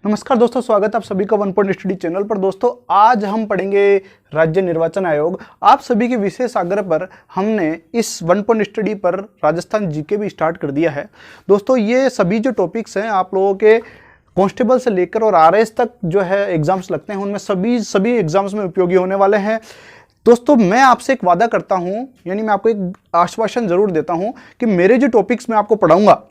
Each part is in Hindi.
नमस्कार दोस्तों, स्वागत है आप सभी का वन पॉइंट स्टडी चैनल पर। दोस्तों आज हम पढ़ेंगे राज्य निर्वाचन आयोग। आप सभी के विशेष आग्रह पर हमने इस वन पॉइंट स्टडी पर राजस्थान जीके भी स्टार्ट कर दिया है। दोस्तों ये सभी जो टॉपिक्स हैं आप लोगों के कांस्टेबल से लेकर और आरएएस तक जो है एग्जाम्स लगते हैं, उनमें सभी एग्जाम्स में उपयोगी होने वाले हैं। दोस्तों मैं आपसे एक वादा करता हूं, यानी मैं आपको एक आश्वासन जरूर देता हूं कि मेरे जो टॉपिक्स मैं आपको पढ़ाऊंगा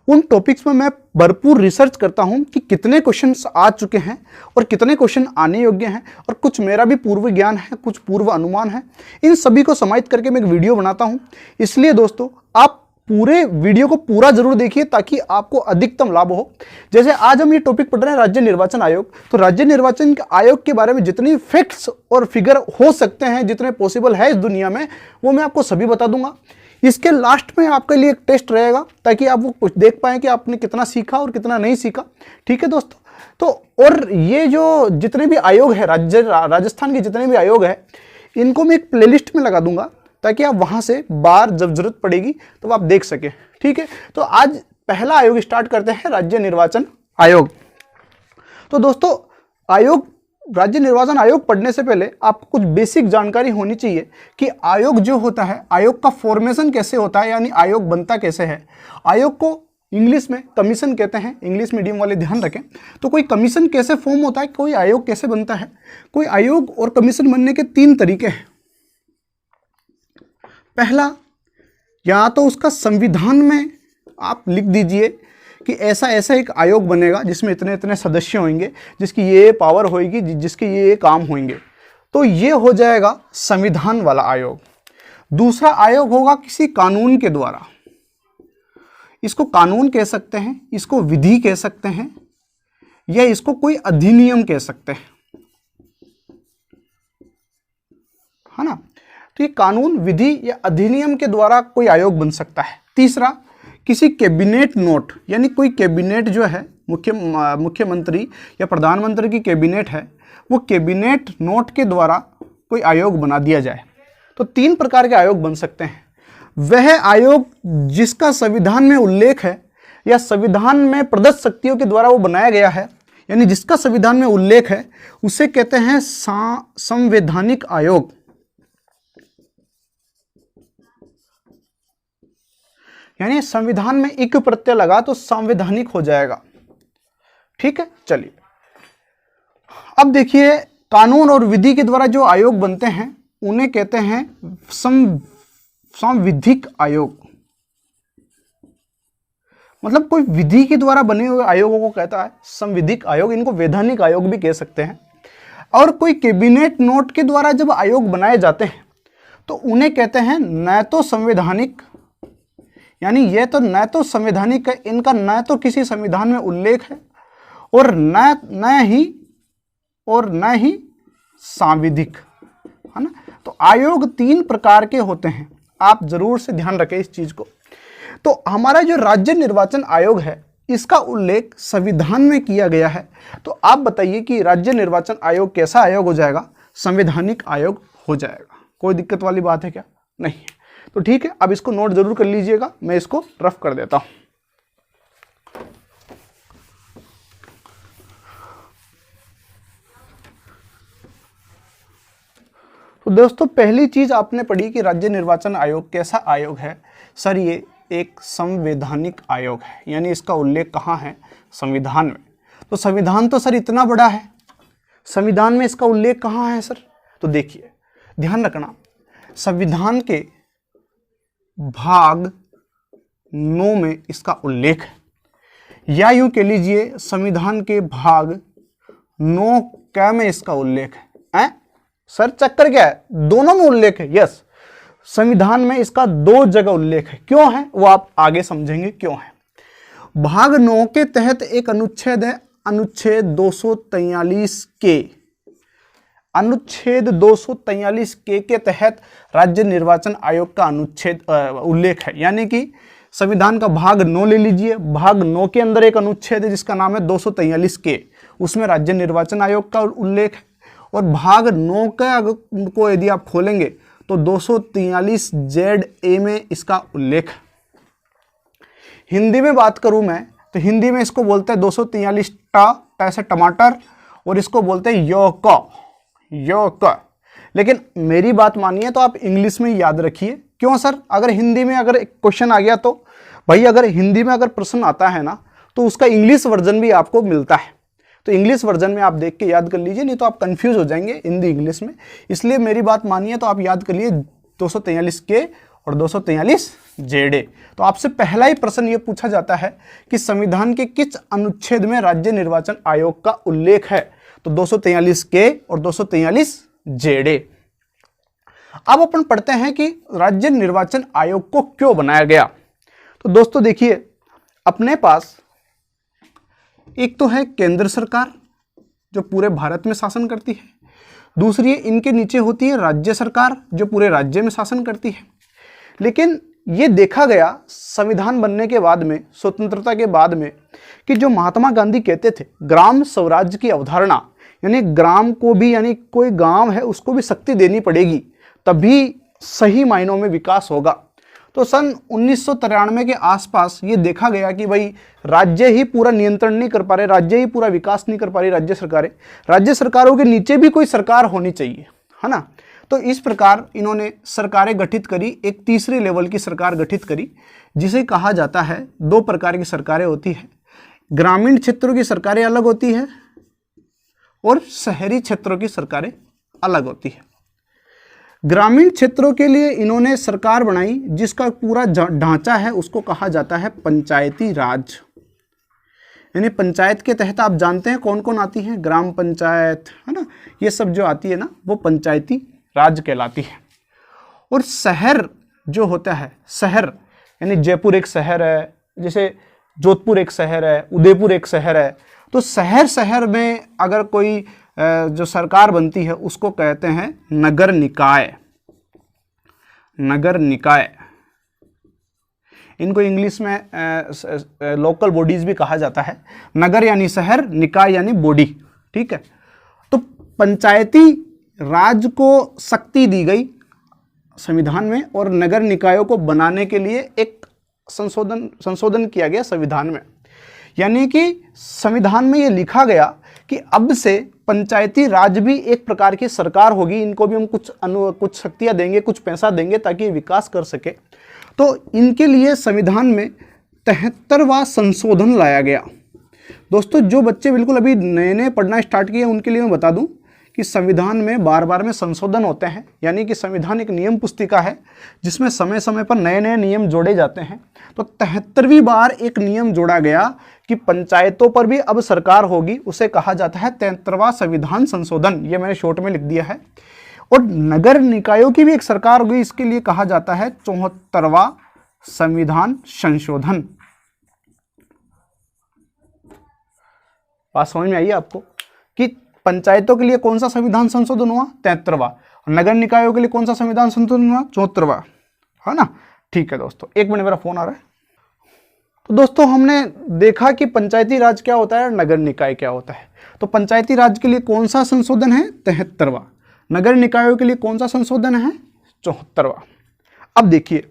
उन टॉपिक्स में मैं भरपूर रिसर्च करता हूं कि कितने क्वेश्चंस आ चुके हैं और कितने क्वेश्चन आने योग्य हैं, और कुछ मेरा भी पूर्व ज्ञान है, कुछ पूर्व अनुमान है। इन सभी को समाहित करके मैं एक वीडियो बनाता हूं। इसलिए दोस्तों आप पूरे वीडियो को पूरा जरूर देखिए ताकि आपको अधिकतम लाभ हो। जैसे आज हम ये टॉपिक पढ़ रहे हैं राज्य निर्वाचन आयोग, तो राज्य निर्वाचन आयोग के बारे में जितनी फैक्ट्स और फिगर हो सकते हैं, जितने पॉसिबल है इस दुनिया में, वो मैं आपको सभी बता दूंगा। इसके लास्ट में आपके लिए एक टेस्ट रहेगा ताकि आप वो कुछ देख पाएं कि आपने कितना सीखा और कितना नहीं सीखा। ठीक है दोस्तों, तो और ये जो जितने भी आयोग है राजस्थान के जितने भी आयोग है, इनको मैं एक प्लेलिस्ट में लगा दूंगा ताकि आप वहां से बार जब जरूरत पड़ेगी तो आप देख सके। ठीक है, तो आज पहला आयोग स्टार्ट करते हैं, राज्य निर्वाचन आयोग। तो दोस्तों राज्य निर्वाचन आयोग पढ़ने से पहले आपको कुछ बेसिक जानकारी होनी चाहिए कि आयोग जो होता है, आयोग का फॉर्मेशन कैसे होता है, यानी आयोग बनता कैसे है। आयोग को इंग्लिश में कमीशन कहते हैं, इंग्लिश मीडियम वाले ध्यान रखें। तो कोई कमीशन कैसे फॉर्म होता है, कोई आयोग कैसे बनता है। कोई आयोग और कमीशन बनने के 3 तरीके हैं। पहला, या तो उसका संविधान में आप लिख दीजिए कि ऐसा ऐसा एक आयोग बनेगा जिसमें इतने इतने सदस्य होंगे, जिसकी ये पावर होगी, जिसके ये काम होंगे, तो ये हो जाएगा संविधान वाला आयोग। दूसरा आयोग होगा किसी कानून के द्वारा, इसको कानून कह सकते हैं, इसको विधि कह सकते हैं, या इसको कोई अधिनियम कह सकते हैं, है ना। तो ये कानून, विधि या अधिनियम के द्वारा कोई आयोग बन सकता है। तीसरा, किसी कैबिनेट नोट, यानी कोई कैबिनेट जो है, मुख्यमंत्री या प्रधानमंत्री की कैबिनेट है, वो कैबिनेट नोट के द्वारा कोई आयोग बना दिया जाए। तो 3 प्रकार के आयोग बन सकते हैं। वह आयोग जिसका संविधान में उल्लेख है या संविधान में प्रदत्त शक्तियों के द्वारा वो बनाया गया है, यानी जिसका संविधान में उल्लेख है, उसे कहते हैं संवैधानिक आयोग। यानी संविधान में इक प्रत्यय लगा तो संवैधानिक हो जाएगा। ठीक है, चलिए अब देखिए, कानून और विधि के द्वारा जो आयोग बनते हैं उन्हें कहते हैं संविधिक आयोग। मतलब कोई विधि के द्वारा बने हुए आयोगों को कहता है संविधिक आयोग। इनको वैधानिक आयोग भी कह सकते हैं। और कोई कैबिनेट नोट के द्वारा जब आयोग बनाए जाते हैं तो उन्हें कहते हैं न तो संवैधानिक, यानी ये तो न तो संवैधानिक है, इनका न तो किसी संविधान में उल्लेख है, और न ही सांविधिक, है ना। तो आयोग 3 प्रकार के होते हैं, आप जरूर से ध्यान रखें इस चीज को। तो हमारा जो राज्य निर्वाचन आयोग है, इसका उल्लेख संविधान में किया गया है। तो आप बताइए कि राज्य निर्वाचन आयोग कैसा आयोग हो जाएगा? संवैधानिक आयोग हो जाएगा। कोई दिक्कत वाली बात है क्या? नहीं है। तो ठीक है, अब इसको नोट जरूर कर लीजिएगा, मैं इसको रफ कर देता हूं। तो दोस्तों पहली चीज आपने पढ़ी कि राज्य निर्वाचन आयोग कैसा आयोग है। सर ये एक संवैधानिक आयोग है, यानी इसका उल्लेख कहाँ है? संविधान में। तो संविधान तो सर इतना बड़ा है, संविधान में इसका उल्लेख कहाँ है सर? तो देखिए, ध्यान रखना, संविधान के भाग 9 में इसका उल्लेख है, या यूं कह लीजिए संविधान के भाग 9 क में इसका उल्लेख है। सर चक्कर क्या है? दोनों में उल्लेख है। यस, संविधान में इसका 2 जगह उल्लेख है। क्यों है वो आप आगे समझेंगे क्यों है। भाग 9 के तहत एक अनुच्छेद है, अनुच्छेद 243 के। अनुच्छेद 243 के तहत राज्य निर्वाचन आयोग का अनुच्छेद उल्लेख है। यानी कि संविधान का भाग 9 ले लीजिए, भाग 9 के अंदर एक अनुच्छेद है जिसका नाम है 243 के, उसमें राज्य निर्वाचन आयोग का उल्लेख है। और भाग 9 का को यदि आप खोलेंगे तो 243 ZA में इसका उल्लेख है। हिंदी में बात करूं मैं तो हिंदी में इसको बोलते हैं 243 टा ऐसे टमाटर, और इसको बोलते हैं योक, योक। लेकिन मेरी बात मानिए तो आप इंग्लिश में याद रखिए। क्यों सर? अगर हिंदी में अगर क्वेश्चन आ गया तो भाई, अगर हिंदी में अगर प्रश्न आता है ना तो उसका इंग्लिश वर्जन भी आपको मिलता है, तो इंग्लिश वर्जन में आप देख के याद कर लीजिए, नहीं तो आप कंफ्यूज हो जाएंगे हिंदी इंग्लिश में। इसलिए मेरी बात मानिए तो आप याद कर लिए 243 के और 243 जेडे। तो आपसे पहला ही प्रश्न ये पूछा जाता है कि संविधान के किस अनुच्छेद में राज्य निर्वाचन आयोग का उल्लेख है? तो 243 के और 243 जेडे। अब अपन पढ़ते हैं कि राज्य निर्वाचन आयोग को क्यों बनाया गया। तो दोस्तों देखिए, अपने पास एक तो है केंद्र सरकार जो पूरे भारत में शासन करती है, दूसरी इनके नीचे होती है राज्य सरकार जो पूरे राज्य में शासन करती है। लेकिन ये देखा गया संविधान बनने के बाद में, स्वतंत्रता के बाद में, कि जो महात्मा गांधी कहते थे ग्राम स्वराज्य की अवधारणा, यानी ग्राम को भी, यानी कोई गांव है उसको भी शक्ति देनी पड़ेगी, तभी सही मायनों में विकास होगा। तो सन 1993 के आसपास ये देखा गया कि भाई राज्य ही पूरा नियंत्रण नहीं कर पा रहे, राज्य ही पूरा विकास नहीं कर पा रही राज्य सरकारें, राज्य सरकारों के नीचे भी कोई सरकार होनी चाहिए, है ना। तो इस प्रकार इन्होंने सरकारें गठित करी, एक तीसरी लेवल की सरकार गठित करी, जिसे कहा जाता है, दो प्रकार की सरकारें होती है, ग्रामीण क्षेत्रों की सरकारें अलग होती है और शहरी क्षेत्रों की सरकारें अलग होती है। ग्रामीण क्षेत्रों के लिए इन्होंने सरकार बनाई जिसका पूरा ढांचा है उसको कहा जाता है पंचायती राज। यानी पंचायत के तहत आप जानते हैं कौन कौन आती है, ग्राम पंचायत, है ना, ये सब जो आती है ना वो पंचायती राज कहलाती है। और शहर जो होता है, शहर यानी जयपुर एक शहर है, जैसे जोधपुर एक शहर है, उदयपुर एक शहर है, तो शहर में अगर कोई जो सरकार बनती है उसको कहते हैं नगर निकाय। नगर निकाय, इनको इंग्लिश में लोकल बॉडीज भी कहा जाता है। नगर यानी शहर, निकाय यानी बॉडी, ठीक है। तो पंचायती राज को शक्ति दी गई संविधान में और नगर निकायों को बनाने के लिए एक संशोधन किया गया संविधान में। यानी कि संविधान में ये लिखा गया कि अब से पंचायती राज भी एक प्रकार की सरकार होगी, इनको भी हम कुछ शक्तियां देंगे, कुछ पैसा देंगे ताकि विकास कर सके। तो इनके लिए संविधान में 73वां संशोधन लाया गया। दोस्तों जो बच्चे बिल्कुल अभी नए नए पढ़ना स्टार्ट किए उनके लिए मैं बता दूं कि संविधान में बार बार में संशोधन होते हैं, यानी कि संविधान एक नियम पुस्तिका है जिसमें समय समय पर नए नए नियम जोड़े जाते हैं। तो 73वीं बार एक नियम जोड़ा गया कि पंचायतों पर भी अब सरकार होगी, उसे कहा जाता है 73वां संविधान संशोधन। ये मैंने शॉर्ट में लिख दिया है। और नगर निकायों की भी एक सरकार होगी, इसके लिए कहा जाता है 74वां संविधान संशोधन। बात समझ में आई आपको कि पंचायतों के लिए कौन सा संविधान संशोधन हुआ? 73वां। और नगर निकायों के लिए कौन सा संविधान संशोधन हुआ? 74वां, है ना। ठीक है दोस्तों, एक मिनट मेरा फोन आ रहा है। तो दोस्तों हमने देखा कि पंचायती राज क्या होता है और नगर निकाय क्या होता है। तो पंचायती राज के लिए कौन सा संशोधन है? 73वां। नगर निकायों के लिए कौन सा संशोधन है? 74वां। अब देखिए,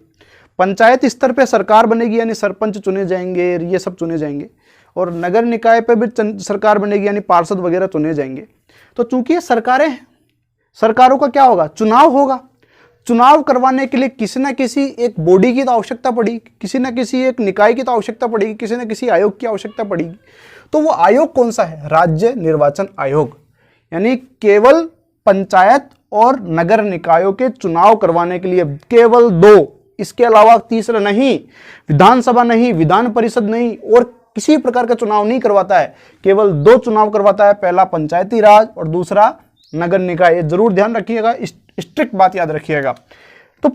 पंचायत स्तर पे सरकार बनेगी यानी सरपंच चुने जाएंगे, ये सब चुने जाएंगे, और नगर निकाय पे भी सरकार बनेगी यानी पार्षद वगैरह चुने जाएंगे। तो चूंकि ये सरकारें हैं, सरकारों का क्या होगा? चुनाव होगा। चुनाव करवाने के लिए किसी न किसी एक बॉडी की तो आवश्यकता पड़ेगी, किसी न किसी एक निकाय की तो आवश्यकता पड़ेगी, किसी न किसी आयोग की आवश्यकता पड़ेगी। तो वो आयोग कौन सा है? राज्य निर्वाचन आयोग। यानी केवल पंचायत और नगर निकायों के चुनाव करवाने के लिए केवल 2, इसके अलावा तीसरा नहीं, विधानसभा नहीं, विधान परिषद नहीं, और किसी प्रकार का चुनाव नहीं करवाता है। केवल 2 चुनाव करवाता है, पहला पंचायती राज और दूसरा नगर निकाय। जरूर ध्यान रखिएगा, स्ट्रिक्ट बात याद रखिएगा। तो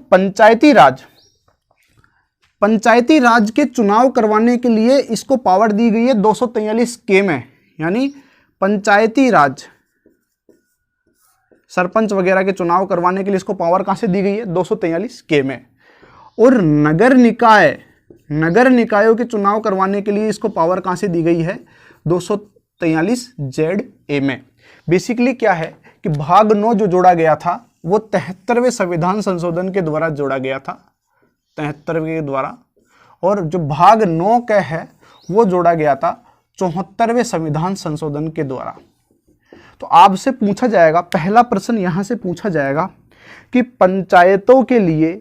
पंचायती राज के चुनाव करवाने के लिए इसको पावर दी गई है 243 के में। यानी पंचायती राज, सरपंच वगैरह के चुनाव करवाने के लिए इसको पावर कहां से दी गई है? 243 के में। और नगर निकायों के चुनाव करवाने के लिए इसको पावर कहां से दी गई है? 243 ZA में। बेसिकली क्या है कि भाग 9 जो जोड़ा गया था वो 73वें संविधान संशोधन के द्वारा जोड़ा गया था, 73वें के द्वारा, और जो भाग 9 का है वो जोड़ा गया था 74वें संविधान संशोधन के द्वारा। तो आपसे पूछा जाएगा, पहला प्रश्न यहां से पूछा जाएगा कि पंचायतों के लिए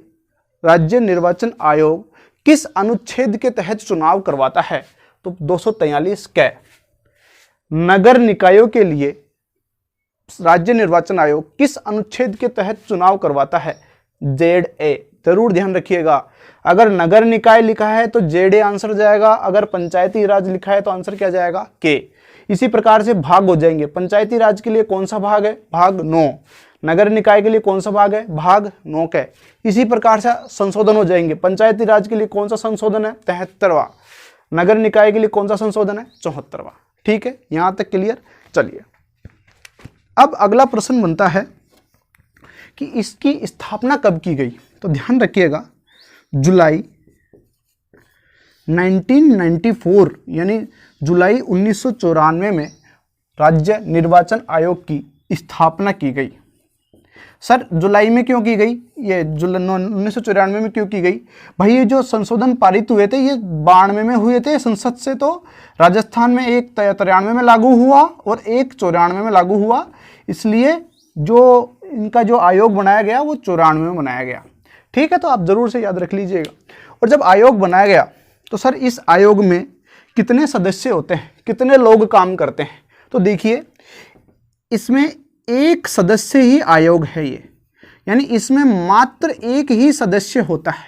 राज्य निर्वाचन आयोग किस अनुच्छेद के तहत चुनाव करवाता है? तो 243 कै। नगर निकायों के लिए राज्य निर्वाचन आयोग किस अनुच्छेद के तहत चुनाव करवाता है? ZA। जरूर ध्यान रखिएगा, अगर नगर निकाय लिखा है तो ZA आंसर जाएगा, अगर पंचायती राज लिखा है तो आंसर क्या जाएगा? K। इसी प्रकार से भाग हो जाएंगे। पंचायती राज के लिए कौन सा भाग है? भाग 9। नगर निकाय के लिए कौन सा भाग है? भाग 9 कै। इसी प्रकार से संशोधन हो जाएंगे। पंचायती राज के लिए कौन सा संशोधन है? 73वां। नगर निकाय के लिए कौन सा संशोधन है? 74वां। ठीक है, यहां तक क्लियर। चलिए, अब अगला प्रश्न बनता है कि इसकी स्थापना कब की गई? तो ध्यान रखिएगा, जुलाई 1994 यानी जुलाई 1994 में राज्य निर्वाचन आयोग की स्थापना की गई। सर जुलाई में क्यों की गई? ये जुलाई 1994 में क्यों की गई? भाई ये जो संशोधन पारित हुए थे ये 92 में हुए थे संसद से, तो राजस्थान में एक 93 में लागू हुआ और एक 94 में लागू हुआ, इसलिए जो इनका जो आयोग बनाया गया वो 94 में बनाया गया। ठीक है, तो आप जरूर से याद रख लीजिएगा। और जब आयोग बनाया गया तो सर इस आयोग में कितने सदस्य होते हैं, कितने लोग काम करते हैं? तो देखिए, इसमें एक सदस्य ही आयोग है ये, यानी इसमें मात्र एक ही सदस्य होता है,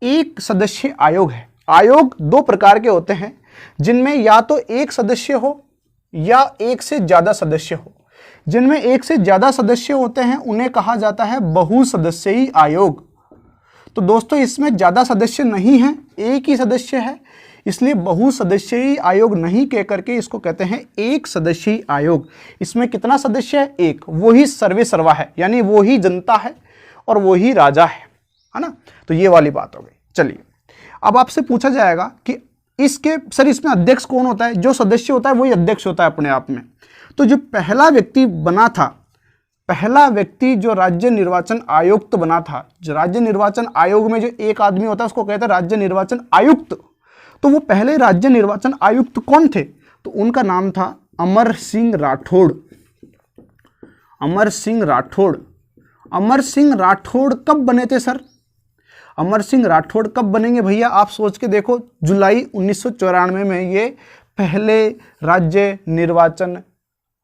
एक सदस्य आयोग है। आयोग दो प्रकार के होते हैं, जिनमें या तो एक सदस्य हो या एक से ज्यादा सदस्य हो। जिनमें एक से ज्यादा सदस्य होते हैं उन्हें कहा जाता है बहुसदस्यीय आयोग। तो दोस्तों इसमें ज्यादा सदस्य नहीं है, एक ही सदस्य है, इसलिए बहुसदस्यीय आयोग नहीं कह करके इसको कहते हैं एक सदस्यीय आयोग। इसमें कितना सदस्य है? एक। वही सर्वे सर्वा है, यानी वो ही जनता है और वो ही राजा है ना। तो ये वाली बात हो गई। चलिए, अब आपसे पूछा जाएगा कि इसके सर इसमें अध्यक्ष कौन होता है? जो सदस्य होता है वही अध्यक्ष होता है अपने आप में। तो जो पहला व्यक्ति बना था, पहला व्यक्ति जो राज्य निर्वाचन आयुक्त बना था, जो राज्य निर्वाचन आयोग में जो एक आदमी होता है उसको कहते हैं राज्य निर्वाचन आयुक्त। तो वो पहले राज्य निर्वाचन आयुक्त कौन थे? तो उनका नाम था अमर सिंह राठौड़। अमर सिंह राठौड़। अमर सिंह राठौड़ कब बने थे सर? अमर सिंह राठौड़ कब बनेंगे भैया? आप सोच के देखो, जुलाई 1994 में ये पहले राज्य निर्वाचन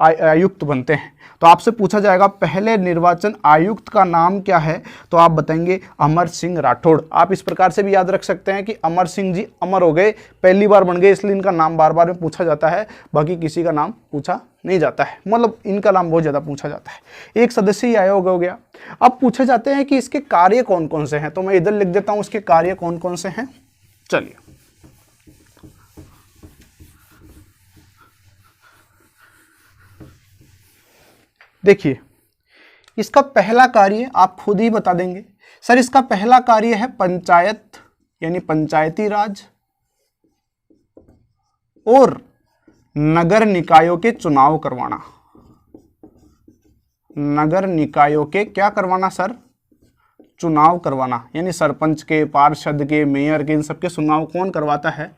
आयुक्त बनते हैं। तो आपसे पूछा जाएगा पहले निर्वाचन आयुक्त का नाम क्या है? तो आप बताएंगे अमर सिंह राठौड़। आप इस प्रकार से भी याद रख सकते हैं कि अमर सिंह जी अमर हो गए, पहली बार बन गए, इसलिए इनका नाम बार बार में पूछा जाता है, बाकी किसी का नाम पूछा नहीं जाता है, मतलब इनका नाम बहुत ज़्यादा पूछा जाता है। एक सदस्यीय आयोग हो गया। अब पूछे जाते हैं कि इसके कार्य कौन कौन से हैं, तो मैं इधर लिख देता हूँ इसके कार्य कौन कौन से हैं। चलिए, देखिए इसका पहला कार्य आप खुद ही बता देंगे सर। इसका पहला कार्य है पंचायत यानी पंचायती राज और नगर निकायों के चुनाव करवाना। नगर निकायों के क्या करवाना सर? चुनाव करवाना, यानी सरपंच के, पार्षद के, मेयर के, इन सबके चुनाव कौन करवाता है?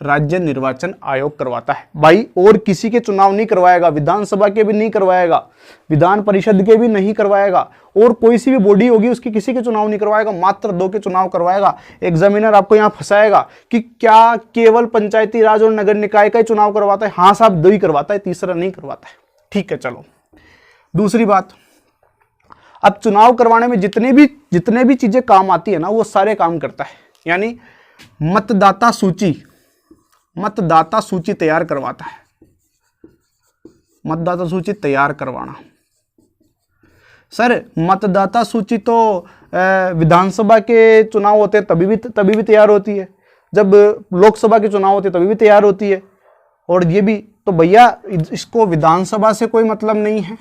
राज्य निर्वाचन आयोग करवाता है भाई। और किसी के चुनाव नहीं करवाएगा, विधानसभा के भी नहीं करवाएगा, विधान परिषद के भी नहीं करवाएगा, और कोई सी भी बॉडी होगी उसकी किसी के चुनाव नहीं करवाएगा, मात्र दो के चुनाव करवाएगा। एग्जामिनर आपको यहाँ फंसाएगा कि क्या केवल पंचायती राज और नगर निकाय का ही चुनाव करवाता है? हाँ साहब, दो ही करवाता है, तीसरा नहीं करवाता है। ठीक है, चलो दूसरी बात, अब चुनाव करवाने में जितने भी चीजें काम आती है ना, वो सारे काम करता है। यानी मतदाता सूची तैयार करवाता है। मतदाता सूची तैयार करवाना सर, मतदाता सूची तो विधानसभा के चुनाव होते हैं तभी भी तैयार होती है, जब लोकसभा के चुनाव होते हैं तभी भी तैयार होती है। और ये भी तो भैया इसको विधानसभा से कोई मतलब नहीं है,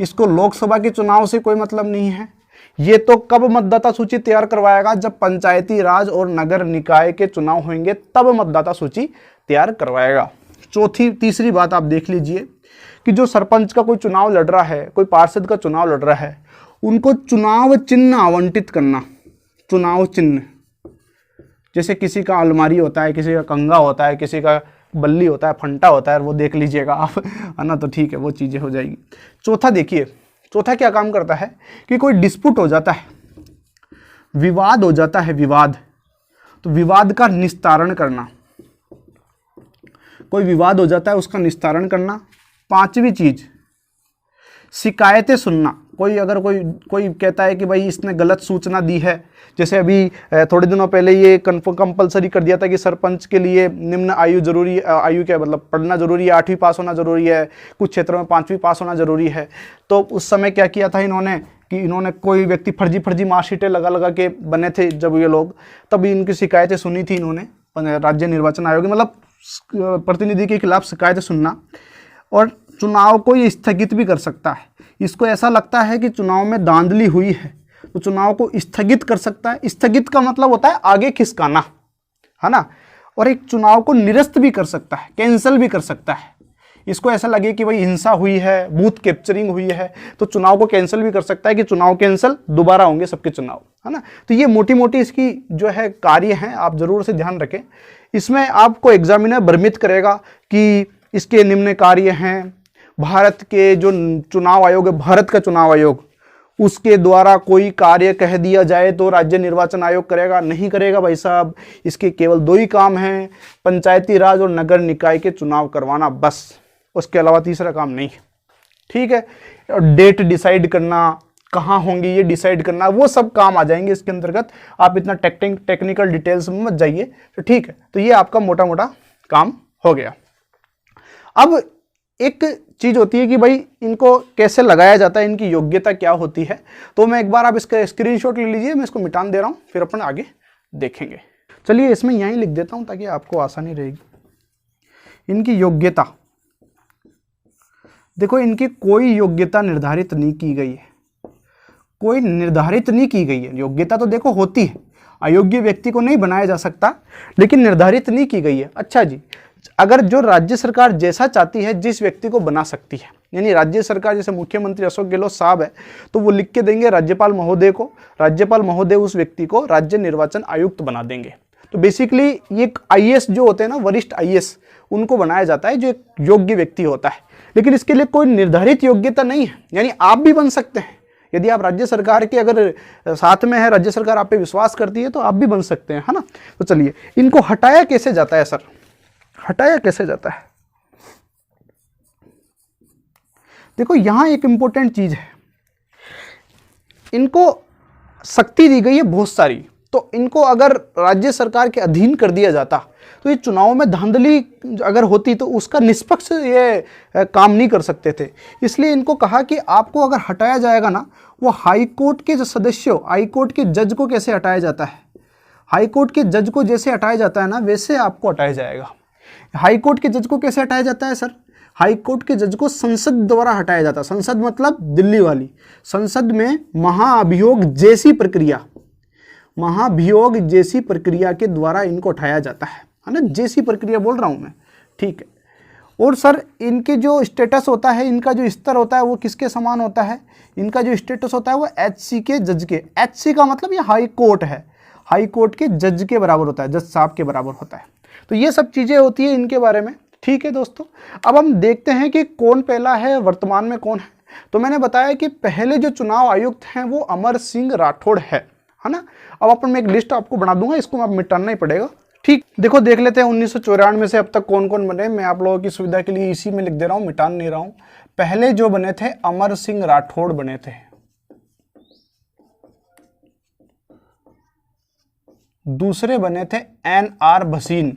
इसको लोकसभा के चुनाव से कोई मतलब नहीं है। ये तो कब मतदाता सूची तैयार करवाएगा? जब पंचायती राज और नगर निकाय के चुनाव होंगे तब मतदाता सूची तैयार करवाएगा। तीसरी बात आप देख लीजिए कि जो सरपंच का कोई चुनाव लड़ रहा है, कोई पार्षद का चुनाव लड़ रहा है, उनको चुनाव चिन्ह आवंटित करना। चुनाव चिन्ह, जैसे किसी का अलमारी होता है, किसी का कंघा होता है, किसी का बल्ली होता है, फंटा होता है, वो देख लीजिएगा आप, है ना, तो ठीक है, वो चीज़ें हो जाएगी। चौथा देखिए, चौथा क्या काम करता है कि कोई डिस्प्यूट हो जाता है, विवाद हो जाता है, विवाद, तो विवाद का निस्तारण करना, कोई विवाद हो जाता है उसका निस्तारण करना। पांचवी चीज, शिकायतें सुनना, कोई अगर कोई कहता है कि भाई इसने गलत सूचना दी है, जैसे अभी थोड़े दिनों पहले ये कंपलसरी कर दिया था कि सरपंच के लिए निम्न आयु जरूरी, आयु क्या मतलब पढ़ना जरूरी है, 8वीं पास होना जरूरी है, कुछ क्षेत्रों में 5वीं पास होना जरूरी है। तो उस समय क्या किया था इन्होंने कि इन्होंने कोई व्यक्ति फर्जी मार्कशीटें लगा के बने थे जब ये लोग, तब इनकी शिकायतें सुनी थी इन्होंने राज्य निर्वाचन आयोग, मतलब प्रतिनिधि के खिलाफ शिकायतें सुनना। और चुनाव को ये स्थगित भी कर सकता है, इसको ऐसा लगता है कि चुनाव में धांधली हुई है तो चुनाव को स्थगित कर सकता है। स्थगित का मतलब होता है आगे खिसकाना, है ना। और एक चुनाव को निरस्त भी कर सकता है, कैंसिल भी कर सकता है। इसको ऐसा लगे कि भाई हिंसा हुई है, बूथ कैप्चरिंग हुई है, तो चुनाव को कैंसिल भी कर सकता है कि चुनाव कैंसिल, दोबारा होंगे सबके चुनाव, है ना। तो ये मोटी मोटी इसकी जो है कार्य हैं, आप जरूर से ध्यान रखें। इसमें आपको एग्जामिनर भ्रमित करेगा कि इसके निम्न कार्य हैं। भारत के जो चुनाव आयोग है, भारत का चुनाव आयोग, उसके द्वारा कोई कार्य कह दिया जाए तो राज्य निर्वाचन आयोग करेगा, नहीं करेगा भाई साहब। इसके केवल 2 ही काम हैं, पंचायती राज और नगर निकाय के चुनाव करवाना, बस, उसके अलावा तीसरा काम नहीं, ठीक है। डेट डिसाइड करना, कहाँ होंगी ये डिसाइड करना, वो सब काम आ जाएंगे इसके अंतर्गत। आप इतना टेक्निकल डिटेल्स में मत जाइए, तो ठीक है। तो ये आपका मोटा मोटा काम हो गया। अब एक चीज होती है कि भाई इनको कैसे लगाया जाता है, इनकी योग्यता क्या होती है। तो मैं एक बार, आप इसका स्क्रीनशॉट ले लीजिए, मैं इसको मिटान दे रहा हूं, फिर अपन आगे देखेंगे। चलिए इसमें यहीं लिख देता हूं ताकि आपको आसानी रहेगी। इनकी योग्यता देखो, इनकी कोई योग्यता निर्धारित नहीं की गई है, कोई निर्धारित नहीं की गई है। योग्यता तो देखो होती है, अयोग्य व्यक्ति को नहीं बनाया जा सकता, लेकिन निर्धारित नहीं की गई है। अच्छा जी, अगर जो राज्य सरकार जैसा चाहती है जिस व्यक्ति को बना सकती है, यानी राज्य सरकार जैसे मुख्यमंत्री अशोक गहलोत साहब है, तो वो लिख के देंगे राज्यपाल महोदय को, राज्यपाल महोदय उस व्यक्ति को राज्य निर्वाचन आयुक्त बना देंगे। तो बेसिकली ये IAS जो होते हैं ना, वरिष्ठ IAS, उनको बनाया जाता है, जो एक योग्य व्यक्ति होता है। लेकिन इसके लिए कोई निर्धारित योग्यता नहीं है, यानी आप भी बन सकते हैं। यदि आप राज्य सरकार के अगर साथ में है, राज्य सरकार आप पे विश्वास करती है, तो आप भी बन सकते हैं, है ना। तो चलिए, इनको हटाया कैसे जाता है सर, हटाया कैसे जाता है। देखो यहां एक इंपॉर्टेंट चीज है, इनको शक्ति दी गई है बहुत सारी, तो इनको अगर राज्य सरकार के अधीन कर दिया जाता तो ये चुनाव में धांधली अगर होती तो उसका निष्पक्ष ये काम नहीं कर सकते थे। इसलिए इनको कहा कि आपको अगर हटाया जाएगा ना, वो हाई कोर्ट के जो सदस्यों, हाई कोर्ट के जज को कैसे हटाया जाता है, हाई कोर्ट के जज को जैसे हटाया जाता है ना, वैसे आपको हटाया जाएगा। हाई कोर्ट के जज को कैसे हटाया जाता है सर, हाई कोर्ट के जज को संसद द्वारा हटाया जाता है। संसद मतलब दिल्ली वाली संसद में महाभियोग जैसी प्रक्रिया, महाभियोग जैसी प्रक्रिया के द्वारा इनको उठाया जाता है ना, जैसी प्रक्रिया बोल रहा हूं मैं, ठीक है। और सर इनके जो स्टेटस होता है, इनका जो स्तर होता है, वो किसके समान होता है, इनका जो स्टेटस होता है वो HC के जज के, HC का मतलब ये हाई कोर्ट है, हाई कोर्ट के जज के बराबर होता है, जज साहब के बराबर होता है। तो ये सब चीजें होती है इनके बारे में, ठीक है दोस्तों। अब हम देखते हैं कि कौन पहला है, वर्तमान में कौन है। तो मैंने बताया कि पहले जो चुनाव आयुक्त हैं वो अमर सिंह राठौड़ है ना। अब अपन मैं एक लिस्ट आपको बना दूंगा, इसको आप मिटाना ही पड़ेगा, ठीक। देखो देख लेते हैं 1994 से अब तक कौन कौन बने। मैं आप लोगों की सुविधा के लिए इसी में लिख दे रहा हूं, मिटान नहीं रहा हूं। पहले जो बने थे अमर सिंह राठौड़ बने थे, दूसरे बने थे NR भसीन,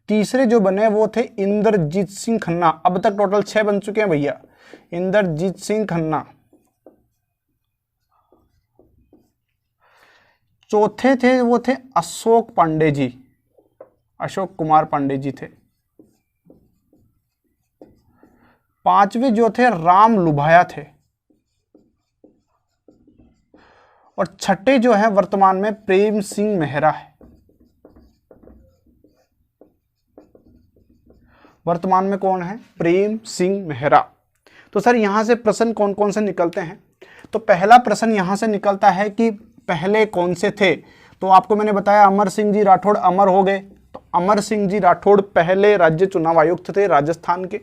तीसरे जो बने वो थे इंद्रजीत सिंह खन्ना। अब तक टोटल 6 बन चुके हैं भैया, इंद्रजीत सिंह खन्ना। चौथे थे वो थे अशोक पांडे जी, अशोक कुमार पांडे जी थे। पांचवे जो थे राम लुभाया थे। और छठे जो है वर्तमान में प्रेम सिंह मेहरा है, वर्तमान में कौन है, प्रेम सिंह मेहरा। तो सर यहां से प्रश्न कौन कौन से निकलते हैं। तो पहला प्रश्न यहां से निकलता है कि पहले कौन से थे, तो आपको मैंने बताया अमर सिंह जी राठौड़ अमर हो गए। तो अमर सिंह जी राठौड़ पहले राज्य चुनाव आयुक्त थे राजस्थान के।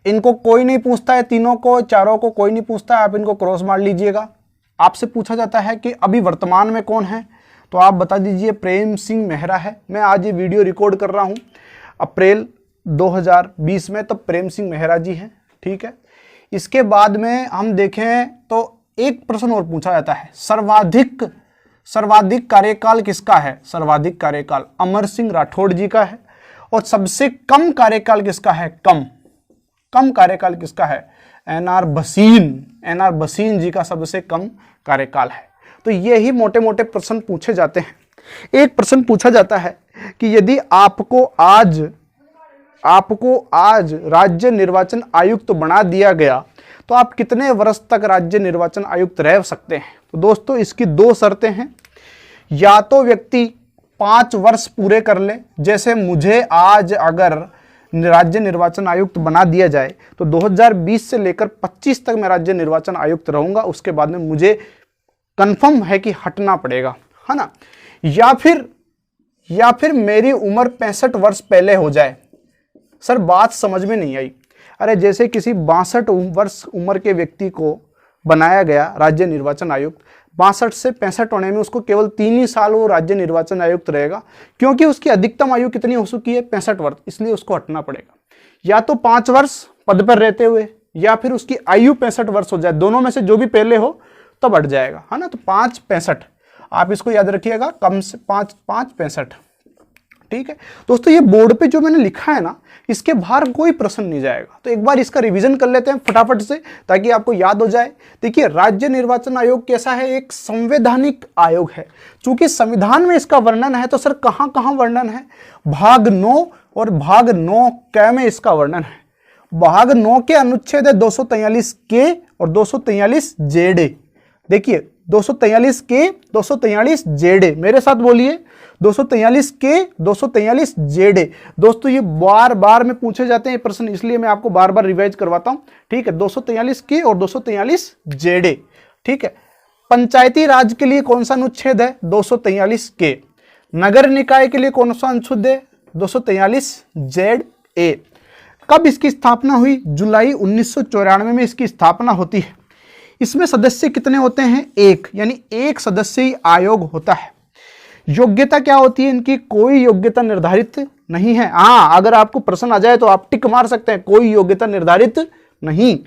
इनको कोई नहीं पूछता है, तीनों को चारों को कोई नहीं पूछता है, आप इनको क्रॉस मार लीजिएगा। आपसे पूछा जाता है कि अभी वर्तमान में कौन है, तो आप बता दीजिए प्रेम सिंह मेहरा है। मैं आज ये वीडियो रिकॉर्ड कर रहा हूँ अप्रैल 2020 में, तब प्रेम सिंह मेहरा जी हैं, ठीक है। इसके बाद में हम देखें तो एक प्रश्न और पूछा जाता है, सर्वाधिक कार्यकाल किसका है? सर्वाधिक कार्यकाल अमर सिंह राठौड़ जी का है। और सबसे कम कार्यकाल किसका है? कम कार्यकाल किसका है? एनआर बसीन जी का सबसे कम कार्यकाल है। तो ये ही मोटे मोटे प्रश्न पूछे जाते हैं। एक प्रश्न पूछा जाता है कि यदि आपको आज राज्य निर्वाचन आयुक्त बना दिया गया तो आप कितने वर्ष तक राज्य निर्वाचन आयुक्त रह सकते हैं? तो दोस्तों इसकी दो शर्तें हैं। या तो व्यक्ति 5 वर्ष पूरे कर ले, जैसे मुझे आज अगर राज्य निर्वाचन आयुक्त बना दिया जाए तो 2020 से लेकर 25 तक मैं राज्य निर्वाचन आयुक्त रहूंगा, उसके बाद में मुझे कंफर्म है कि हटना पड़ेगा, है ना। या फिर मेरी उम्र 65 वर्ष पहले हो जाए। सर बात समझ में नहीं आई। अरे जैसे किसी 62 वर्ष उम्र के व्यक्ति को बनाया गया राज्य निर्वाचन आयुक्त, 62 से 65 होने में उसको केवल 3 ही साल वो राज्य निर्वाचन आयुक्त रहेगा, क्योंकि उसकी अधिकतम आयु कितनी हो चुकी है? 65 वर्ष, इसलिए उसको हटना पड़ेगा। या तो 5 वर्ष पद पर रहते हुए, या फिर उसकी आयु 65 वर्ष हो जाए, दोनों में से जो भी पहले हो तब हट जाएगा, है ना। तो 5-65 आप इसको याद रखिएगा, कम से 5-65, ठीक है दोस्तों। ये बोर्ड पे जो मैंने लिखा है ना, इसके बाहर कोई प्रश्न नहीं जाएगा। तो एक बार इसका रिवीजन कर लेते हैं फटाफट से, ताकि आपको याद हो जाए। देखिए राज्य निर्वाचन आयोग कैसा है? एक संवैधानिक आयोग है। चूंकि संविधान में इसका वर्णन है, तो सर कहां कहां वर्णन है? भाग 9 और भाग 9 क में इसका वर्णन है। भाग 9 के अनुच्छेद है 243 के और 243 जेडे। देखिए 243 के 243 जेडे, मेरे साथ बोलिए 243 के 243 जेडे। दोस्तों ये बार बार में पूछे जाते हैं प्रश्न, इसलिए मैं आपको बार बार रिवाइज करवाता हूं, ठीक है। 243 के और 243 जेडे, ठीक है। पंचायती राज के लिए कौन सा अनुच्छेद है? 243 के। नगर निकाय के लिए कौन सा अनुच्छेद है? 243 जेड ए। कब इसकी स्थापना हुई? जुलाई 1994 में इसकी स्थापना होती है। इसमें सदस्य कितने होते हैं? 1, यानी 1 सदस्यीय आयोग होता है। योग्यता क्या होती है इनकी? कोई योग्यता निर्धारित नहीं है। हाँ, अगर आपको प्रश्न आ जाए तो आप टिक मार सकते हैं, कोई योग्यता निर्धारित नहीं,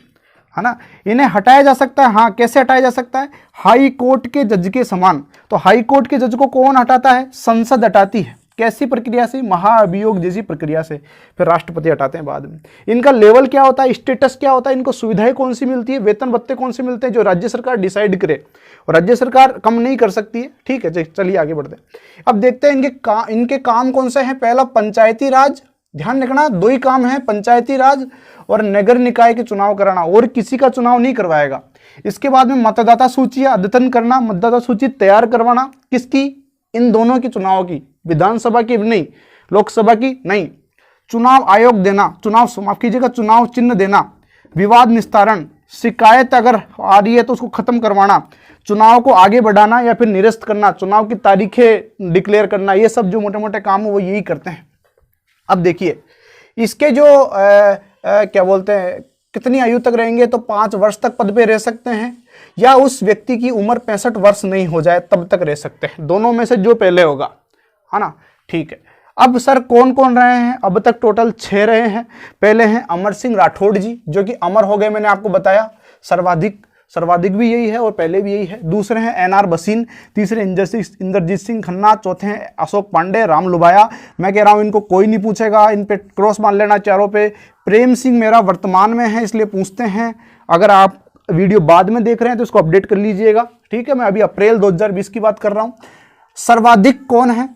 है ना। इन्हें हटाया जा सकता है। हाँ, कैसे हटाया जा सकता है? हाई कोर्ट के जज के समान। तो हाई कोर्ट के जज को कौन हटाता है? संसद हटाती है। कैसी प्रक्रिया से? महाअभियोग जैसी प्रक्रिया से। फिर राष्ट्रपति हटाते हैं बाद में। इनका लेवल क्या होता है? स्टेटस क्या होता है? इनको सुविधाएं कौन सी मिलती है? वेतन भत्ते कौन से मिलते हैं? जो राज्य सरकार डिसाइड करे, और राज्य सरकार कम नहीं कर सकती है, ठीक है। चलिए आगे बढ़ते हैं। अब देखते हैं इनके काम कौन से हैं। पहला पंचायती राज, ध्यान रखना 2 ही काम है, पंचायती राज और नगर निकाय के चुनाव कराना, और किसी का चुनाव नहीं करवाएगा। इसके बाद में मतदाता सूची अद्यतन करना, मतदाता सूची तैयार करवाना। किसकी? इन दोनों की, चुनाव की, विधानसभा की नहीं, लोकसभा की नहीं। चुनाव आयोग देना, माफ कीजिएगा, चुनाव चिन्ह देना, विवाद निस्तारण, शिकायत अगर आ रही है तो उसको खत्म करवाना, चुनाव को आगे बढ़ाना या फिर निरस्त करना, चुनाव की तारीखें डिक्लेयर करना, ये सब जो मोटे मोटे काम है वो यही करते हैं। अब देखिए इसके जो क्या बोलते हैं, कितनी आयु तक रहेंगे? तो 5 वर्ष तक पद पे रह सकते हैं, या उस व्यक्ति की उम्र 65 वर्ष नहीं हो जाए तब तक रह सकते हैं। दोनों में से जो पहले होगा, है ना, ठीक है। अब सर कौन कौन रहे हैं? अब तक टोटल 6 रहे हैं। पहले हैं अमर सिंह राठौड़ जी, जो कि अमर हो गए, मैंने आपको बताया। सर्वाधिक भी यही है और पहले भी यही है। दूसरे हैं एनआर बसीन, तीसरे इंद्रजीत सिंह खन्ना, चौथे हैं अशोक पांडे, राम लुबाया। मैं कह रहा हूं इनको कोई नहीं पूछेगा, इन पे क्रॉस मान लेना चारों पे। प्रेम सिंह मेरा वर्तमान में है, इसलिए पूछते हैं। अगर आप वीडियो बाद में देख रहे हैं तो इसको अपडेट कर लीजिएगा, ठीक है। मैं अभी अप्रैल 2020 की बात कर रहा हूं। सर्वाधिक कौन है?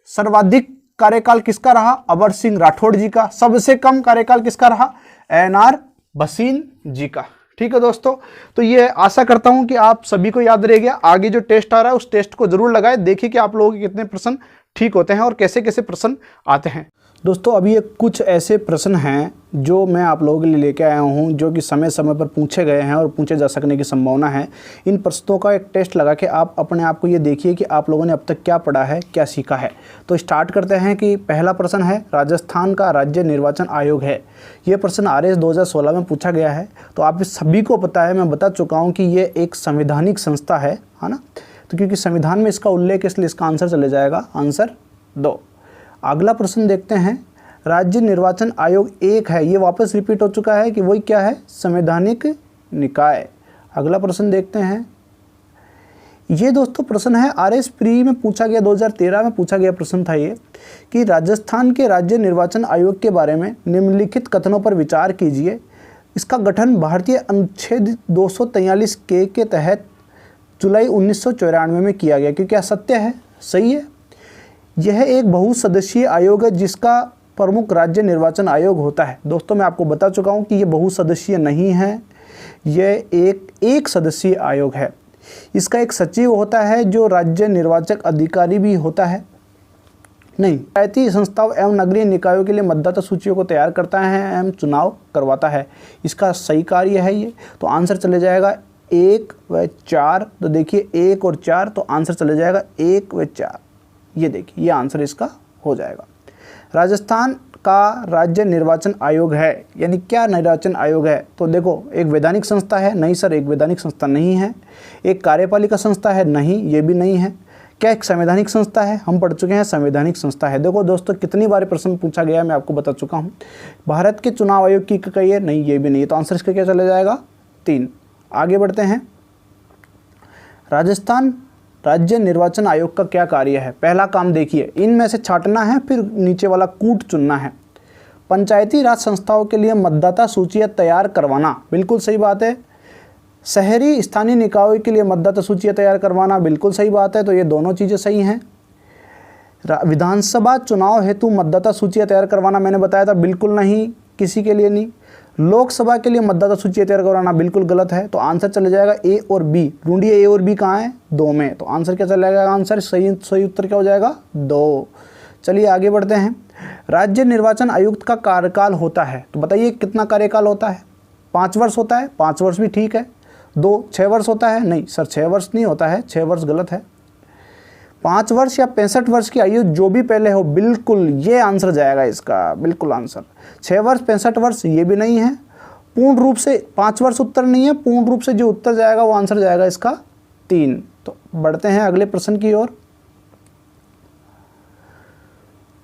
सर्वाधिक कार्यकाल किसका रहा? अमर सिंह राठौड़ जी का। सबसे कम कार्यकाल किसका रहा? एनआर बसीन जी का, ठीक है दोस्तों। तो ये आशा करता हूं कि आप सभी को याद रह गया। आगे जो टेस्ट आ रहा है उस टेस्ट को जरूर लगाएं, देखिए कि आप लोगों के कितने प्रश्न ठीक होते हैं और कैसे कैसे प्रश्न आते हैं। दोस्तों अभी ये कुछ ऐसे प्रश्न हैं जो मैं आप लोगों के लिए लेके आया हूँ, जो कि समय समय पर पूछे गए हैं और पूछे जा सकने की संभावना है। इन प्रश्नों का एक टेस्ट लगा के आप अपने आप को ये देखिए कि आप लोगों ने अब तक क्या पढ़ा है, क्या सीखा है। तो स्टार्ट करते हैं कि पहला प्रश्न है, राजस्थान का राज्य निर्वाचन आयोग है। ये प्रश्न RS 2016 में पूछा गया है। तो आप सभी को पता है, मैं बता चुका हूँ कि ये एक संवैधानिक संस्था है ना। तो क्योंकि संविधान में इसका उल्लेख, इसलिए इसका आंसर चले जाएगा आंसर 2। अगला प्रश्न देखते हैं, राज्य निर्वाचन आयोग एक है, ये वापस रिपीट हो चुका है कि वही क्या है, संवैधानिक निकाय। अगला प्रश्न देखते हैं, ये दोस्तों प्रश्न है RS प्री में पूछा गया, 2013 में पूछा गया प्रश्न था ये, कि राजस्थान के राज्य निर्वाचन आयोग के बारे में निम्नलिखित कथनों पर विचार कीजिए। इसका गठन भारतीय अनुच्छेद 243 के तहत जुलाई 1994 में किया गया। क्योंकि क्या सत्य है, सही है। यह एक बहुसदस्यीय आयोग है जिसका प्रमुख राज्य निर्वाचन आयोग होता है। दोस्तों मैं आपको बता चुका हूं कि ये बहुसदस्यीय नहीं है, यह एक सदस्यीय आयोग है। इसका एक सचिव होता है जो राज्य निर्वाचक अधिकारी भी होता है। नहीं, पंचायती संस्थाओं एवं नगरीय निकायों के लिए मतदाता सूचियों को तैयार करता है एवं चुनाव करवाता है। इसका सही कार्य है ये। तो आंसर चले जाएगा 1 व 4। तो देखिए 1 और 4, तो आंसर चले जाएगा 1 व 4। ये देखिए, ये आंसर इसका हो जाएगा। राजस्थान का राज्य निर्वाचन आयोग है, यानी क्या निर्वाचन आयोग है, तो देखो एक वैधानिक संस्था है, नहीं सर एक वैधानिक संस्था नहीं है। एक कार्यपालिका संस्था है, नहीं ये भी नहीं है। क्या एक संवैधानिक संस्था है, हम पढ़ चुके हैं संवैधानिक संस्था है। देखो दोस्तों कितनी बार प्रश्न पूछा गया है, मैं आपको बता चुका हूँ। भारत के चुनाव आयोग की कही है, नहीं ये भी नहीं है। तो आंसर इसका क्या चला जाएगा 3। आगे बढ़ते हैं, राजस्थान राज्य निर्वाचन आयोग का क्या कार्य है। पहला काम देखिए, इनमें से छांटना है, फिर नीचे वाला कूट चुनना है। पंचायती राज संस्थाओं के लिए मतदाता सूचियां तैयार करवाना, बिल्कुल सही बात है। शहरी स्थानीय निकायों के लिए मतदाता सूचियां तैयार करवाना, बिल्कुल सही बात है। तो ये दोनों चीज़ें सही हैं। विधानसभा चुनाव हेतु मतदाता सूचियां तैयार करवाना मैंने बताया था, बिल्कुल नहीं, किसी के लिए नहीं। लोकसभा के लिए मतदाता सूची तैयार करवाना बिल्कुल गलत है। तो आंसर चले जाएगा A और B। ढूंढिए A और B कहाँ है, 2 में। तो आंसर क्या चला जाएगा, आंसर सही उत्तर क्या हो जाएगा 2। चलिए आगे बढ़ते हैं। राज्य निर्वाचन आयुक्त का कार्यकाल होता है, तो बताइए कितना कार्यकाल होता है। 5 वर्ष होता है, 5 वर्ष भी ठीक है। 2 6 वर्ष होता है, नहीं सर 6 वर्ष नहीं होता है, 6 वर्ष गलत है। 5 वर्ष या 65 वर्ष की आयु जो भी पहले हो, बिल्कुल ये आंसर जाएगा इसका, बिल्कुल आंसर। 6 वर्ष 65 वर्ष ये भी नहीं है। पूर्ण रूप से 5 वर्ष उत्तर नहीं है, पूर्ण रूप से जो उत्तर जाएगा वो आंसर जाएगा इसका 3। तो बढ़ते हैं अगले प्रश्न की ओर।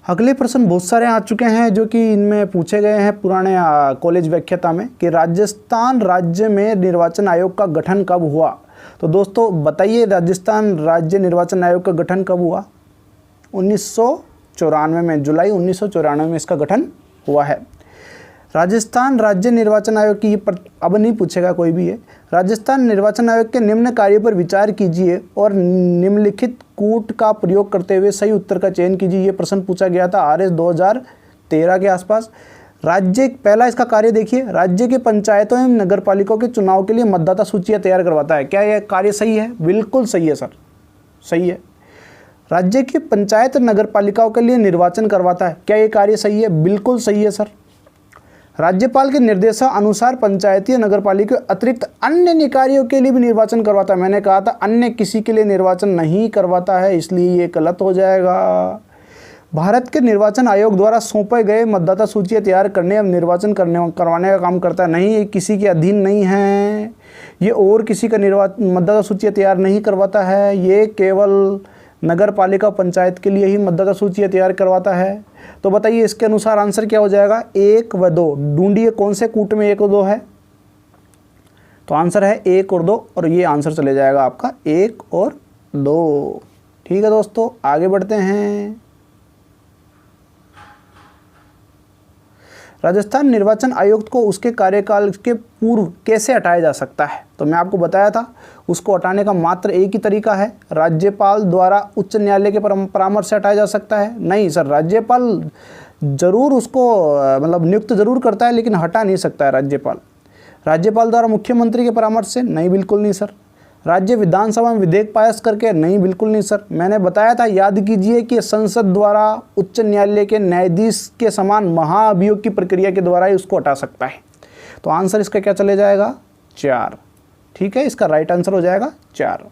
अगले प्रश्न बहुत सारे आ चुके हैं जो कि इनमें पूछे गए हैं पुराने कॉलेज व्याख्याता में, कि राजस्थान राज्य में निर्वाचन आयोग का गठन कब हुआ। तो दोस्तों बताइए, राजस्थान राज्य निर्वाचन आयोग का गठन कब हुआ। 1994 में, जुलाई 1994 में इसका गठन हुआ है। राजस्थान राज्य निर्वाचन आयोग की अब नहीं पूछेगा कोई भी है। राजस्थान निर्वाचन आयोग के निम्न कार्यों पर विचार कीजिए और निम्नलिखित कूट का प्रयोग करते हुए सही उत्तर का चयन कीजिए। ये प्रश्न पूछा गया था RS 2013 के आसपास। राज्य, पहला इसका कार्य देखिए, राज्य के पंचायतों एवं नगर पालिकाओं के चुनाव के लिए मतदाता सूचियां तैयार करवाता है। क्या यह कार्य सही है, बिल्कुल सही है सर, सही है। राज्य की पंचायत नगर पालिकाओं के लिए निर्वाचन करवाता है। क्या यह कार्य सही है, बिल्कुल सही है सर। राज्यपाल के निर्देशानुसार पंचायती नगर पालिका अतिरिक्त अन्य निकायों के लिए भी निर्वाचन करवाता है। मैंने कहा था अन्य किसी के लिए निर्वाचन नहीं करवाता है, इसलिए ये गलत हो जाएगा। भारत के निर्वाचन आयोग द्वारा सौंपे गए मतदाता सूचियां तैयार करने एवं निर्वाचन करवाने का काम करता है। नहीं, ये किसी के अधीन नहीं है, ये और किसी का मतदाता सूचियां तैयार नहीं करवाता है। ये केवल नगर पालिका पंचायत के लिए ही मतदाता सूचियां तैयार करवाता है। तो बताइए इसके अनुसार आंसर क्या हो जाएगा, 1 व 2। ढूंढिए कौन से कूट में 1 और 2 है। तो आंसर है 1 और 2, और ये आंसर चले जाएगा आपका 1 और 2। ठीक है दोस्तों, आगे बढ़ते हैं। राजस्थान निर्वाचन आयोग को उसके कार्यकाल के पूर्व कैसे हटाया जा सकता है। तो मैं आपको बताया था, उसको हटाने का मात्र एक ही तरीका है, राज्यपाल द्वारा उच्च न्यायालय के परामर्श से हटाया जा सकता है। नहीं सर, राज्यपाल जरूर उसको मतलब नियुक्त जरूर करता है, लेकिन हटा नहीं सकता है राज्यपाल। राज्यपाल द्वारा मुख्यमंत्री के परामर्श से, नहीं बिल्कुल नहीं सर। राज्य विधानसभा में विधेयक पास करके? नहीं, बिल्कुल नहीं सर। मैंने बताया था, याद कीजिए कि संसद द्वारा उच्च न्यायालय के न्यायाधीश के समान महाअभियोग की प्रक्रिया के द्वारा ही उसको हटा सकता है। तो आंसर इसका क्या चले जाएगा? 4। ठीक है, इसका राइट आंसर हो जाएगा 4।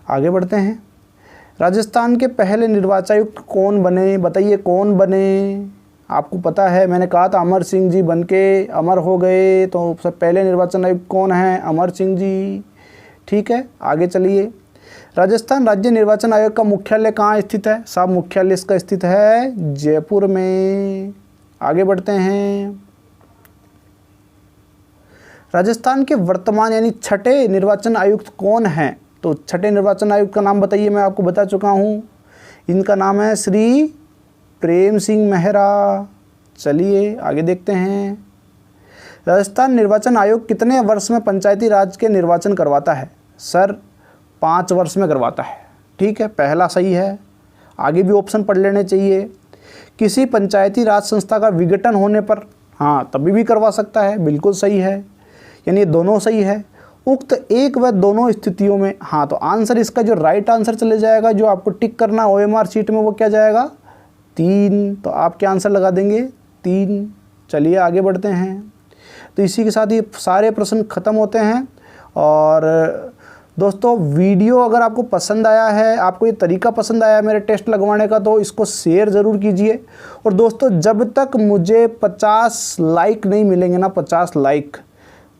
आगे बढ़ते हैं। राजस्थान के पहले निर्वाचन आयुक्त कौन बने? बताइए कौन बने? आपको पता है, मैंने कहा था अमर सिंह जी बनके अमर हो गए। तो सबसे पहले निर्वाचन आयुक्त कौन है? अमर सिंह जी। ठीक है, आगे चलिए। राजस्थान राज्य निर्वाचन आयोग का मुख्यालय कहाँ स्थित है? साहब मुख्यालय इसका स्थित है जयपुर में। आगे बढ़ते हैं। राजस्थान के वर्तमान यानी छठे निर्वाचन आयुक्त कौन हैं? तो छठे निर्वाचन आयुक्त का नाम बताइए, मैं आपको बता चुका हूँ। इनका नाम है श्री प्रेम सिंह मेहरा। चलिए आगे देखते हैं। राजस्थान निर्वाचन आयोग कितने वर्ष में पंचायती राज के निर्वाचन करवाता है? सर 5 वर्ष में करवाता है। ठीक है, पहला सही है। आगे भी ऑप्शन पढ़ लेने चाहिए। किसी पंचायती राज संस्था का विघटन होने पर? हाँ, तभी भी करवा सकता है, बिल्कुल सही है। यानी दोनों सही है। उक्त एक व दोनों स्थितियों में? हाँ, तो आंसर इसका जो राइट आंसर चले जाएगा, जो आपको टिक करना OMR शीट में, वो क्या जाएगा? 3। तो आप क्या आंसर लगा देंगे? 3। चलिए आगे बढ़ते हैं। तो इसी के साथ ये सारे प्रश्न ख़त्म होते हैं। और दोस्तों, वीडियो अगर आपको पसंद आया है, आपको ये तरीका पसंद आया है मेरे टेस्ट लगवाने का, तो इसको शेयर ज़रूर कीजिए। और दोस्तों, जब तक मुझे 50 लाइक नहीं मिलेंगे ना, 50 लाइक,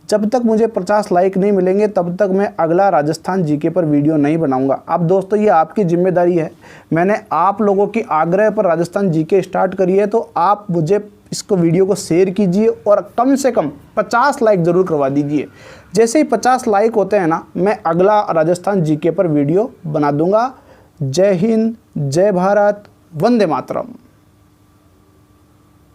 जब तक मुझे 50 लाइक नहीं मिलेंगे, तब तक मैं अगला राजस्थान जीके पर वीडियो नहीं बनाऊंगा। अब दोस्तों, ये आपकी जिम्मेदारी है। मैंने आप लोगों की आग्रह पर राजस्थान जीके स्टार्ट करी है, तो आप मुझे इसको वीडियो को शेयर कीजिए और कम से कम 50 लाइक ज़रूर करवा दीजिए। जैसे ही 50 लाइक होते हैं ना, मैं अगला राजस्थान जीके पर वीडियो बना दूंगा। जय हिंद, जय भारत, वंदे मातरम।